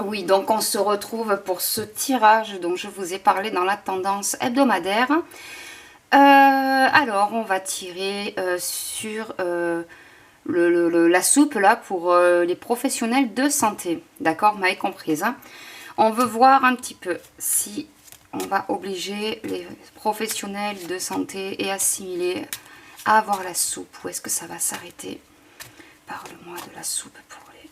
Oui, donc on se retrouve pour ce tirage dont je vous ai parlé dans la tendance hebdomadaire. Alors, on va tirer sur la soupe là pour les professionnels de santé. D'accord, m'avez comprise. Hein. On veut voir un petit peu si on va obliger les professionnels de santé et assimilés à avoir la soupe ou est-ce que ça va s'arrêter. Parle-moi de la soupe pour les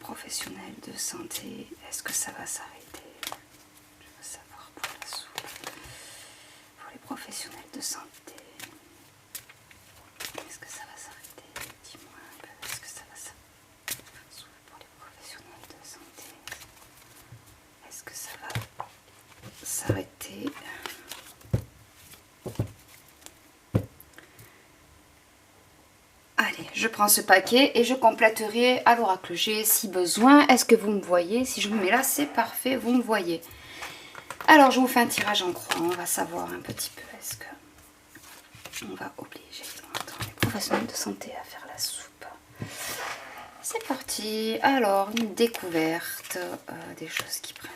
professionnels de santé. Est-ce que ça va s'arrêter? Je veux savoir pour la soupe. Pour les professionnels de santé. Est-ce que ça va s'arrêter? Dis-moi un peu. Est-ce que ça va s'arrêter? Pour les professionnels de santé. Est-ce que ça va s'arrêter? Allez, je prends ce paquet et je compléterai à l'oracle G si besoin. Est-ce que vous me voyez? Si je me mets là, c'est parfait, vous me voyez. Alors, je vous fais un tirage en croix. On va savoir un petit peu. Est-ce que on va obliger les professionnels de santé à faire la soupe? C'est parti. Alors, une découverte des choses qui prennent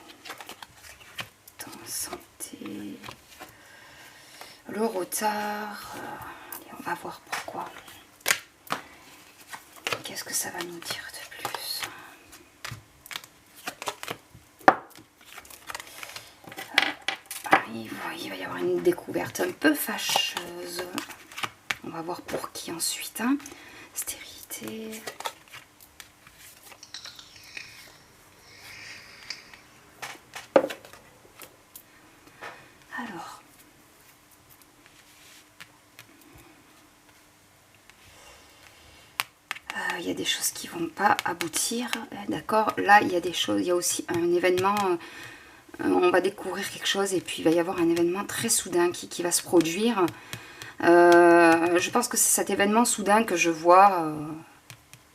temps, santé, le retard. Allez, on va voir pourquoi. Qu'est-ce que ça va nous dire de plus? Il va y avoir une découverte un peu fâcheuse. On va voir pour qui ensuite. Hein. Stérilité. Alors. Il y a des choses qui vont pas aboutir, d'accord. Là, il y a des choses, il y a aussi un événement, on va découvrir quelque chose et puis il va y avoir un événement très soudain qui va se produire. Je pense que c'est cet événement soudain que je vois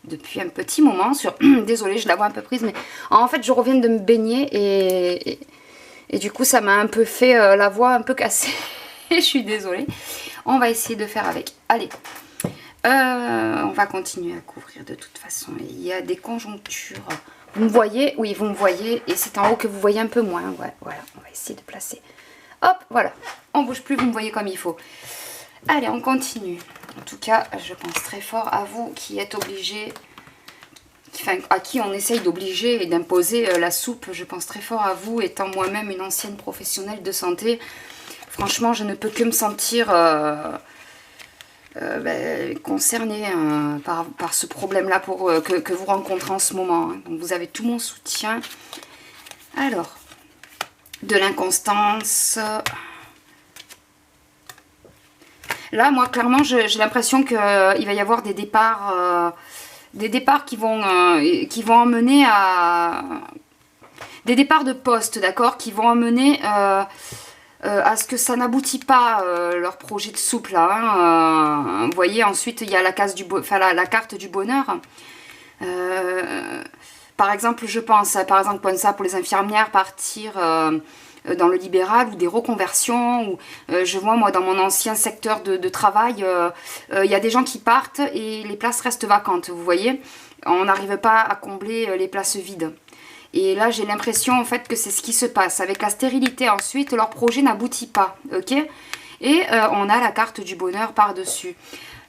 depuis un petit moment. Désolée, je la vois un peu prise, mais en fait, je reviens de me baigner et du coup, ça m'a un peu fait la voix un peu cassée. Je suis désolée. On va essayer de faire avec. Allez. On va continuer à couvrir de toute façon. Il y a des conjonctures. Vous me voyez? Oui, vous me voyez. Et c'est en haut que vous voyez un peu moins. Ouais, voilà, on va essayer de placer. Hop, voilà. On bouge plus, vous me voyez comme il faut. Allez, on continue. En tout cas, je pense très fort à vous qui êtes obligés, enfin, à qui on essaye d'obliger et d'imposer la soupe. Je pense très fort à vous, étant moi-même une ancienne professionnelle de santé. Franchement, je ne peux que me sentir... concerné par ce problème-là que vous rencontrez en ce moment. Hein. Donc vous avez tout mon soutien. Alors, de l'inconstance. Là, moi, clairement, j'ai l'impression qu'il va y avoir des départs qui vont emmener à... Des départs de poste, d'accord, qui vont emmener... à ce que ça n'aboutit pas leur projet de soupe là. Hein. Vous voyez, ensuite il y a la carte du bonheur. Par exemple, je pense, par exemple comme ça pour les infirmières partir dans le libéral ou des reconversions. Ou, je vois moi dans mon ancien secteur de travail, il y a des gens qui partent et les places restent vacantes. Vous voyez, on n'arrive pas à combler les places vides. Et là, j'ai l'impression en fait que c'est ce qui se passe. Avec la stérilité ensuite, leur projet n'aboutit pas. Ok. Et on a la carte du bonheur par-dessus.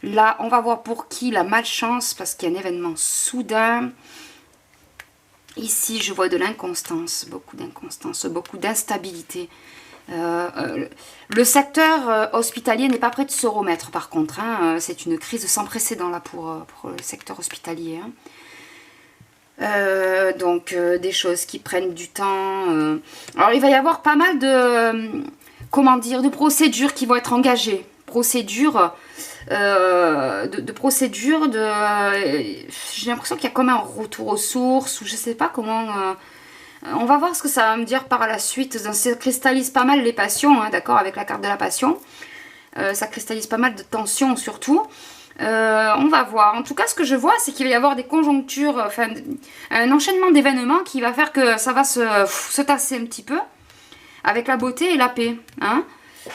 Là, on va voir pour qui la malchance, parce qu'il y a un événement soudain. Ici, je vois de l'inconstance, beaucoup d'instabilité. Le secteur hospitalier n'est pas prêt de se remettre par contre. Hein. C'est une crise sans précédent là pour le secteur hospitalier. Hein. Donc des choses qui prennent du temps. Alors il va y avoir pas mal de de procédures qui vont être engagées. Procédures j'ai l'impression qu'il y a comme un retour aux sources ou je sais pas comment. On va voir ce que ça va me dire par la suite. Ça cristallise pas mal les passions, hein, d'accord, avec la carte de la passion. Ça cristallise pas mal de tensions surtout. On va voir. En tout cas, ce que je vois, c'est qu'il va y avoir des conjonctures, enfin, un enchaînement d'événements qui va faire que ça va se tasser un petit peu avec la beauté et la paix. Hein.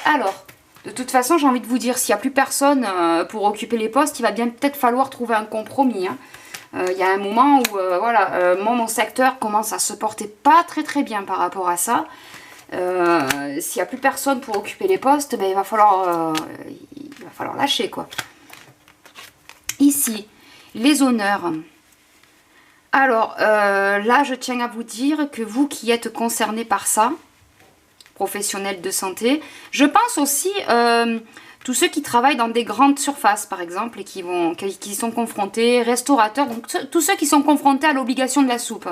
Alors, de toute façon, j'ai envie de vous dire, s'il n'y a plus personne pour occuper les postes, il va bien peut-être falloir trouver un compromis. Hein. Il y a un moment où, voilà, moi, mon secteur commence à se porter pas très bien par rapport à ça. S'il n'y a plus personne pour occuper les postes, ben, il va falloir lâcher, quoi. Ici, les honneurs. Alors, là, je tiens à vous dire que vous qui êtes concernés par ça, professionnels de santé, je pense aussi tous ceux qui travaillent dans des grandes surfaces, par exemple, et qui sont confrontés, restaurateurs, donc tous ceux qui sont confrontés à l'obligation de la soupe.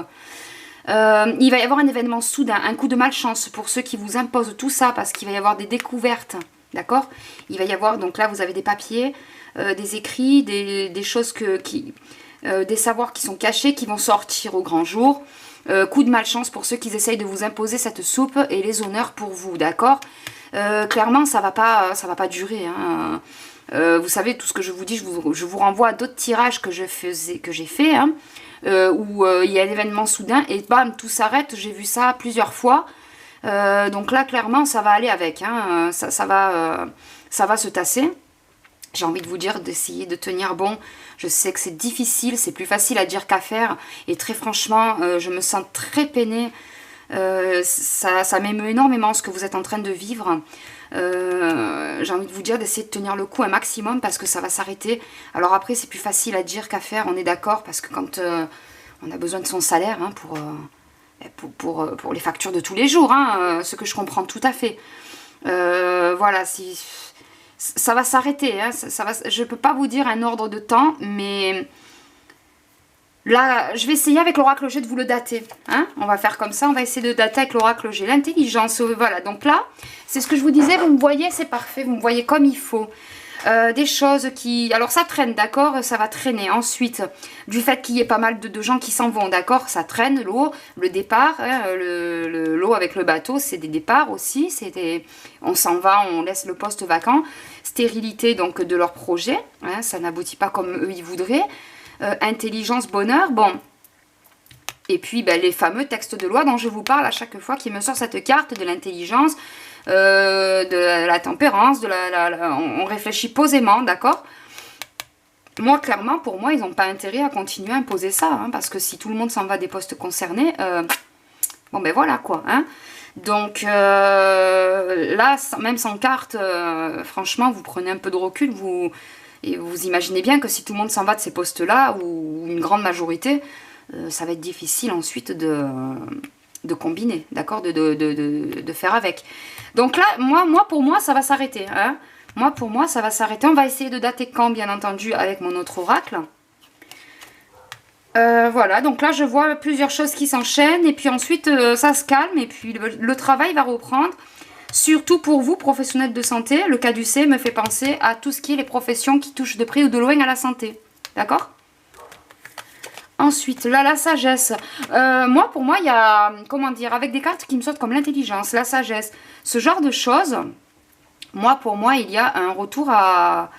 Il va y avoir un événement soudain, un coup de malchance pour ceux qui vous imposent tout ça, parce qu'il va y avoir des découvertes, d'accord? Il va y avoir, donc là, vous avez des papiers, des écrits, des choses des savoirs qui sont cachés, qui vont sortir au grand jour. Coup de malchance pour ceux qui essayent de vous imposer cette soupe et les honneurs pour vous, d'accord? Clairement, ça va pas durer. Hein. Vous savez, tout ce que je vous dis, je vous renvoie à d'autres tirages que j'ai fait, hein, où il y a l'événement soudain et bam, tout s'arrête. J'ai vu ça plusieurs fois. Donc là, clairement, ça va aller avec. Hein. Ça va se tasser. J'ai envie de vous dire d'essayer de tenir bon. Je sais que c'est difficile, c'est plus facile à dire qu'à faire. Et très franchement, je me sens très peinée. Ça m'émeut énormément ce que vous êtes en train de vivre. J'ai envie de vous dire d'essayer de tenir le coup un maximum parce que ça va s'arrêter. Alors après, c'est plus facile à dire qu'à faire, on est d'accord. Parce que quand on a besoin de son salaire hein, pour les factures de tous les jours, hein, ce que je comprends tout à fait. Voilà, si... Ça va s'arrêter, hein, je ne peux pas vous dire un ordre de temps, mais là, je vais essayer avec l'oracle G de vous le dater. Hein. On va faire comme ça, on va essayer de dater avec l'oracle G. L'intelligence, voilà, donc là, c'est ce que je vous disais, vous me voyez, c'est parfait, vous me voyez comme il faut. Des choses qui... Alors ça traîne, d'accord, ça va traîner. Ensuite, du fait qu'il y ait pas mal de gens qui s'en vont, d'accord, ça traîne, l'eau, le départ, hein, l'eau avec le bateau, c'est des départs aussi, on s'en va, on laisse le poste vacant. Stérilité donc de leur projet, hein, ça n'aboutit pas comme eux ils voudraient. Intelligence, bonheur, bon. Et puis ben, les fameux textes de loi dont je vous parle à chaque fois qui me sort cette carte de l'intelligence, de la tempérance, on réfléchit posément, d'accord? Moi, clairement, pour moi, ils n'ont pas intérêt à continuer à imposer ça, hein, parce que si tout le monde s'en va des postes concernés, bon ben voilà quoi, hein. Donc là, même sans carte, franchement, vous prenez un peu de recul, et vous imaginez bien que si tout le monde s'en va de ces postes-là, ou une grande majorité, ça va être difficile ensuite de combiner, d'accord, de faire avec. Donc là, pour moi, ça va s'arrêter. Hein. Pour moi, ça va s'arrêter. On va essayer de dater quand, bien entendu, avec mon autre oracle. Voilà, donc là, je vois plusieurs choses qui s'enchaînent. Et puis ensuite, ça se calme. Et puis, le travail va reprendre. Surtout pour vous, professionnels de santé. Le caducée me fait penser à tout ce qui est les professions qui touchent de près ou de loin à la santé. D'accord ? Ensuite, là, la sagesse. Pour moi, il y a, comment dire, avec des cartes qui me sortent comme l'intelligence, la sagesse, ce genre de choses. Pour moi, il y a un retour à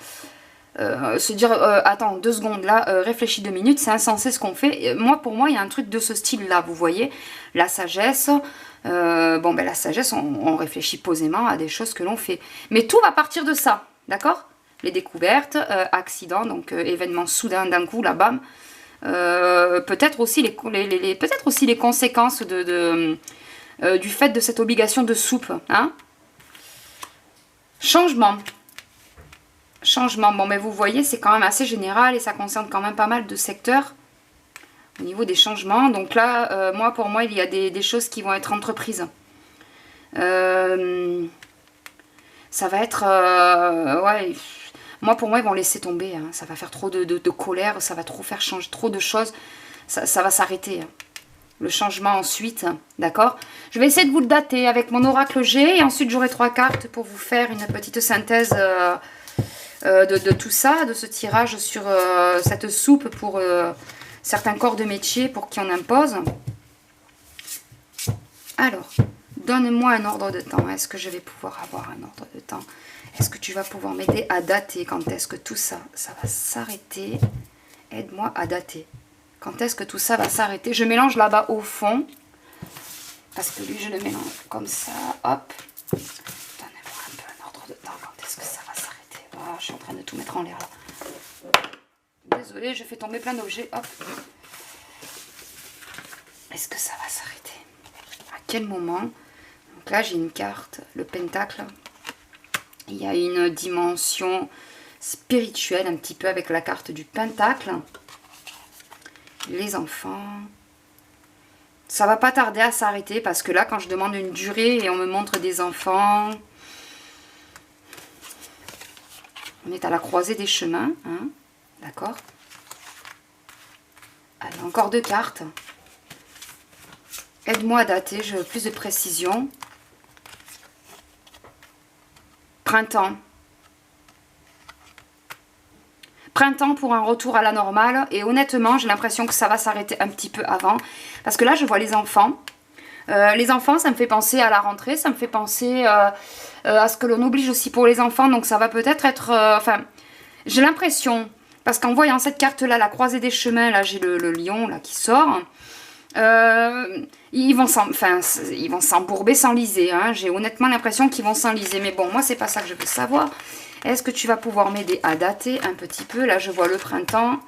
se dire, attends, 2 secondes, là, réfléchis 2 minutes, c'est insensé ce qu'on fait. Pour moi, il y a un truc de ce style-là, vous voyez. La sagesse, la sagesse, on réfléchit posément à des choses que l'on fait. Mais tout va partir de ça, d'accord? Les découvertes, accidents, donc événements soudains d'un coup, là, bam. Peut-être aussi les conséquences du fait de cette obligation de soupe. Hein. Changement. Bon, mais vous voyez, c'est quand même assez général et ça concerne quand même pas mal de secteurs au niveau des changements. Donc là, pour moi, il y a des choses qui vont être entreprises. Ça va être... ouais... Pour moi, ils vont laisser tomber. Hein. Ça va faire trop de colère, ça va trop faire changer trop de choses. Ça va s'arrêter. Hein. Le changement ensuite, d'accord? Je vais essayer de vous le dater avec mon oracle G. Et ensuite, j'aurai 3 cartes pour vous faire une petite synthèse de tout ça, de ce tirage sur cette soupe pour certains corps de métier pour qui on impose. Alors, donne-moi un ordre de temps. Est-ce que je vais pouvoir avoir un ordre de temps? Est-ce que tu vas pouvoir m'aider à dater? Quand est-ce que tout ça va s'arrêter? Aide-moi à dater. Quand est-ce que tout ça va s'arrêter? Je mélange là-bas au fond. Parce que lui, je le mélange comme ça. Hop. Donnez-moi un peu un ordre de temps. Quand est-ce que ça va s'arrêter? Oh, je suis en train de tout mettre en l'air là. Désolée, je fais tomber plein d'objets. Hop. Est-ce que ça va s'arrêter? À quel moment? Donc là, j'ai une carte, le pentacle. Il y a une dimension spirituelle, un petit peu avec la carte du pentacle. Les enfants. Ça va pas tarder à s'arrêter parce que là, quand je demande une durée et on me montre des enfants, on est à la croisée des chemins. Hein, d'accord? Allez, encore 2 cartes. Aide-moi à dater, je veux plus de précision. Printemps. Printemps pour un retour à la normale. Et honnêtement, j'ai l'impression que ça va s'arrêter un petit peu avant. Parce que là, je vois les enfants. Les enfants, ça me fait penser à la rentrée. Ça me fait penser à ce que l'on oblige aussi pour les enfants. Donc ça va peut-être être... Enfin, j'ai l'impression... Parce qu'en voyant cette carte-là, la croisée des chemins, là, j'ai le lion là qui sort. Ils vont s'embourber, s'enliser. Hein. J'ai honnêtement l'impression qu'ils vont s'enliser. Mais bon, moi, c'est pas ça que je veux savoir. Est-ce que tu vas pouvoir m'aider à dater un petit peu? Là, je vois le printemps.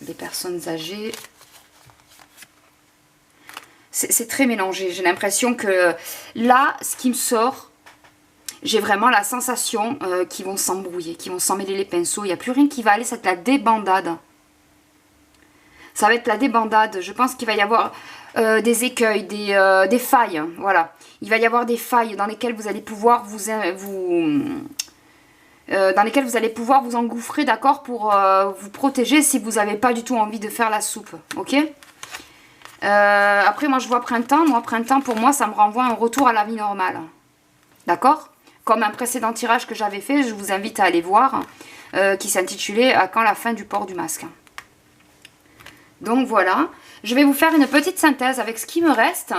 Des personnes âgées. C'est très mélangé. J'ai l'impression que là, ce qui me sort... J'ai vraiment la sensation qu'ils vont s'embrouiller, qu'ils vont s'emmêler les pinceaux. Il n'y a plus rien qui va aller, c'est la débandade. Ça va être la débandade. Je pense qu'il va y avoir des écueils, des failles. Voilà. Il va y avoir des failles dans lesquelles vous allez pouvoir vous engouffrer, d'accord, pour vous protéger si vous n'avez pas du tout envie de faire la soupe. Ok? Après, moi, je vois printemps. Moi, printemps, pour moi, ça me renvoie un retour à la vie normale. D'accord? Comme un précédent tirage que j'avais fait, je vous invite à aller voir, qui s'intitulait « À quand la fin du port du masque ?» Donc voilà, je vais vous faire une petite synthèse avec ce qui me reste.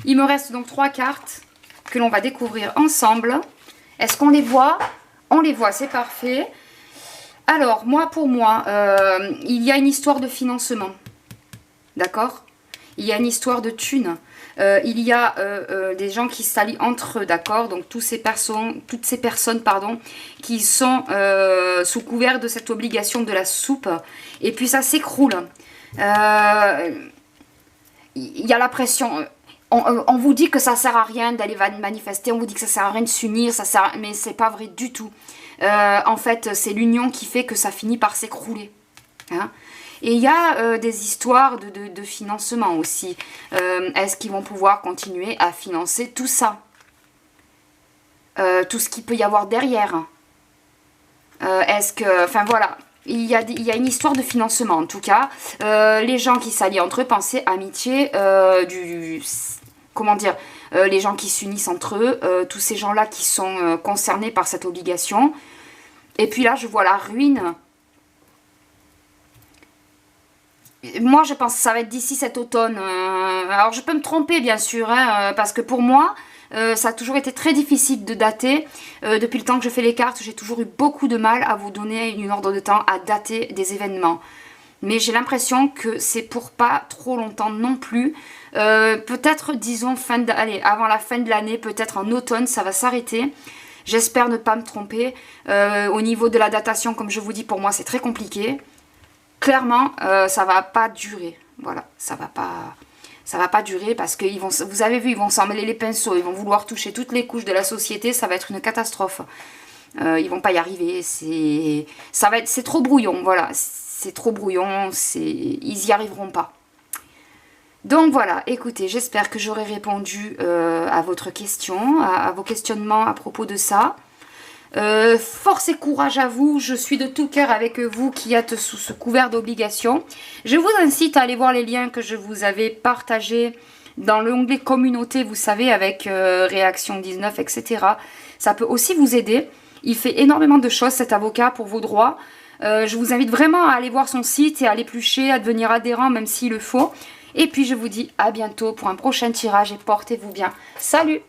Il me reste donc 3 cartes que l'on va découvrir ensemble. Est-ce qu'on les voit? On les voit, c'est parfait. Alors, pour moi, il y a une histoire de financement. D'accord? Il y a une histoire de thunes. Il y a des gens qui s'allient entre eux, d'accord? Donc toutes ces personnes, pardon, qui sont sous couvert de cette obligation de la soupe. Et puis ça s'écroule. Il y a la pression. On vous dit que ça sert à rien d'aller manifester. On vous dit que ça sert à rien de s'unir. Mais c'est pas vrai du tout. En fait, c'est l'union qui fait que ça finit par s'écrouler. Hein? Et il y a des histoires de financement aussi. Est-ce qu'ils vont pouvoir continuer à financer tout ça? Tout ce qu'il peut y avoir derrière. Est-ce que... Enfin voilà, il y a une histoire de financement en tout cas. Les gens qui s'allient entre eux, pensez amitié, comment dire, les gens qui s'unissent entre eux, tous ces gens-là qui sont concernés par cette obligation. Et puis là, je vois la ruine. Moi, je pense que ça va être d'ici cet automne. Alors, je peux me tromper, bien sûr, hein, parce que pour moi, ça a toujours été très difficile de dater. Depuis le temps que je fais les cartes, j'ai toujours eu beaucoup de mal à vous donner une ordre de temps, à dater des événements. Mais j'ai l'impression que c'est pour pas trop longtemps non plus. Peut-être, disons, avant la fin de l'année, peut-être en automne, ça va s'arrêter. J'espère ne pas me tromper. Au niveau de la datation, comme je vous dis, pour moi, c'est très compliqué. Clairement, ça va pas durer. Voilà, ça va pas durer parce que vous avez vu, ils vont s'emmêler les pinceaux, ils vont vouloir toucher toutes les couches de la société, ça va être une catastrophe. Ils vont pas y arriver, c'est trop brouillon, voilà, c'est trop brouillon, ils y arriveront pas. Donc voilà, écoutez, j'espère que j'aurai répondu à votre question, à vos questionnements à propos de ça. Force et courage à vous, je suis de tout cœur avec vous qui êtes sous ce couvert d'obligations. Je vous incite à aller voir les liens que je vous avais partagés dans l'onglet communauté, vous savez, avec Réaction 19, etc. Ça peut aussi vous aider. Il fait énormément de choses, cet avocat, pour vos droits. Je vous invite vraiment à aller voir son site et à l'éplucher, à devenir adhérent, même s'il le faut. Et puis je vous dis à bientôt pour un prochain tirage et portez-vous bien. Salut!